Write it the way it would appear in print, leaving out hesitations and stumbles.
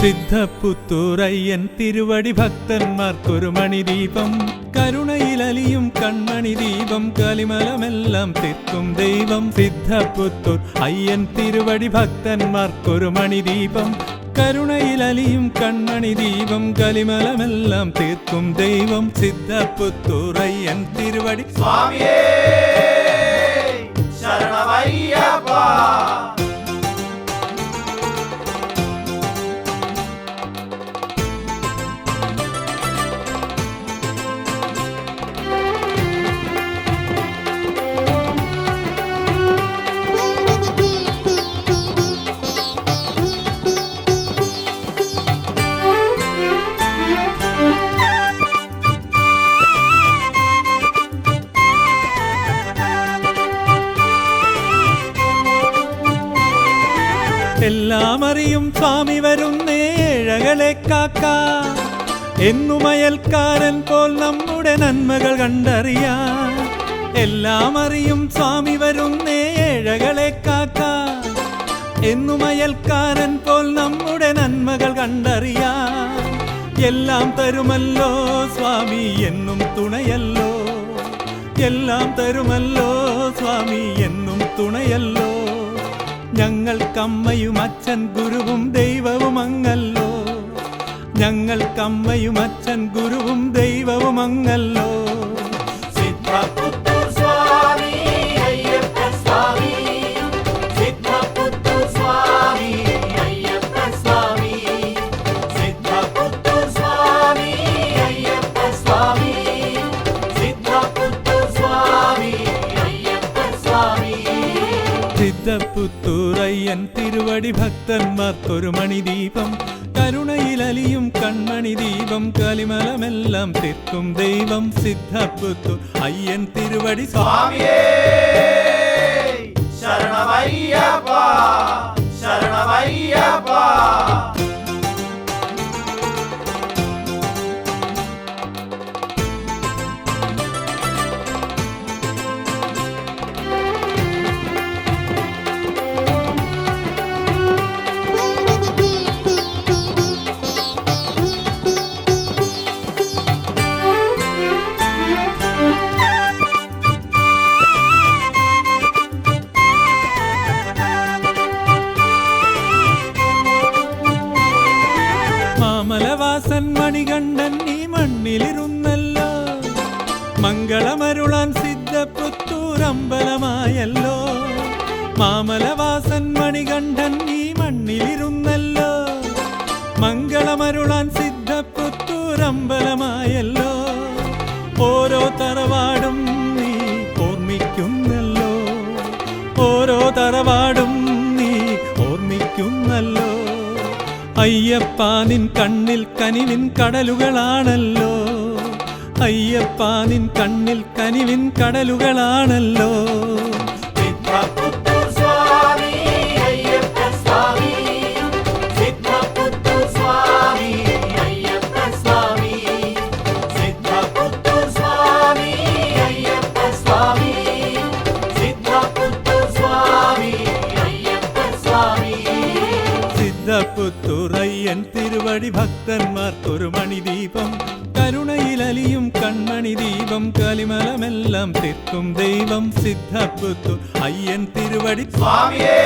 സിദ്ധപുത്തൂരയ്യൻ തിരുവടി ഭക്തന്മാർക്കൊരു മണിദീപം, കരുണയിലലിയും കൺമണി ദീപം, കലിമലമെല്ലാം തീർക്കും ദൈവം. സിദ്ധപുത്തൂർ അയ്യൻ തിരുവടി ഭക്തന്മാർക്കൊരു മണിദീപം, കരുണയിലലിയും കൺമണി ദീപം, കലിമലമെല്ലാം തീർക്കും ദൈവം. സിദ്ധപുത്തൂരയ്യൻ തിരുവടി സ്വാമിയേ ശരണമയ്യപ്പ. എല്ലാം അറിയും സ്വാമി വരുന്നേ ഏഴകളെ കാക്ക, എന്നുമയൽക്കാരൻ പോൽ നമ്മുടെ നന്മകൾ കണ്ടറിയാൻ. എല്ലാം അറിയും സ്വാമി വരുന്നേ ഏഴകളെ കാക്ക, എന്നുമയൽക്കാരൻ പോൽ നമ്മുടെ നന്മകൾ കണ്ടറിയാൻ. എല്ലാം തരുമല്ലോ സ്വാമി എന്നും തുണയല്ലോ, എല്ലാം തരുമല്ലോ സ്വാമി എന്നും തുണയല്ലോ. ഞങ്ങൾക്കമ്മയും അച്ഛൻ ഗുരുവും ദൈവവും അങ്ങല്ലോ, ഞങ്ങൾക്കമ്മയും അച്ഛൻ ഗുരുവും ദൈവവും അങ്ങല്ലോ. സിദ്ധപുത്തൂർ സ്വാമി അയ്യപ്പ സ്വാമി, സിദ്ധപുത്തൂർ സ്വാമി അയ്യപ്പ സ്വാമി, സിദ്ധപുത്തൂർ സ്വാമി അയ്യപ്പ സ്വാമി, സിദ്ധപുത്തൂർ സ്വാമി അയ്യപ്പ സ്വാമി. സിദ്ധപുത്തൂരയ്യൻ തിരുവടി ഭക്തന്മാർക്കൊരു മണിദീപം, കരുണയിലലിയും കൺമണി ദീപം, കലിമലമെല്ലാം തീർക്കും ദൈവം. സിദ്ധപുത്തൂർ അയ്യൻ തിരുവടി സ്വാമിയേ ശരണമയ്യപ്പ ശരണമയ്യപ്പ. മാമലവാസൻ മണികണ്ഠൻ ഈ മണ്ണിലിരുന്നല്ലോ, മംഗളമരുളാൻ സിദ്ധപുത്തൂർ അമ്പലമായല്ലോ. മാമലവാസൻ മണികണ്ഠൻ ഈ മണ്ണിലിരുന്നല്ലോ, മംഗളമരുളാൻ സിദ്ധപുത്തൂർ അമ്പലമായല്ലോ. ഓരോ തറവാടും നീ ഓർമ്മിക്കുന്നല്ലോ, ഓരോ തറവാടും നീ ഓർമ്മിക്കുന്നല്ലോ. അയ്യപ്പ നിൻ കണ്ണിൽ കനിവിൻ കടലുകളാണല്ലോ, അയ്യപ്പ നിൻ കണ്ണിൽ കനിവിൻ കടലുകളാണല്ലോ. സിദ്ധപുത്തൂർ സ്വാമി അയ്യപ്പ സ്വാമി, സിദ്ധപുത്തൂർ സ്വാമി അയ്യപ്പ സ്വാമി, സിദ്ധപുത്തൂർ സ്വാമി അയ്യപ്പ സ്വാമി, സിദ്ധപുത്തൂർ സ്വാമി അയ്യപ്പ സ്വാമി. സിദ്ധപുത്തൂരയ്യൻ തിരുവടി ഭക്തന്മാർക്കൊരു മണിദീപം, കരുണയിലലിയും കൺമണി ദീപം, കലിമലമെല്ലാം തീർക്കും ദൈവം. സിദ്ധപുത്തൂർ അയ്യൻ തിരുവടി സ്വാമിയേ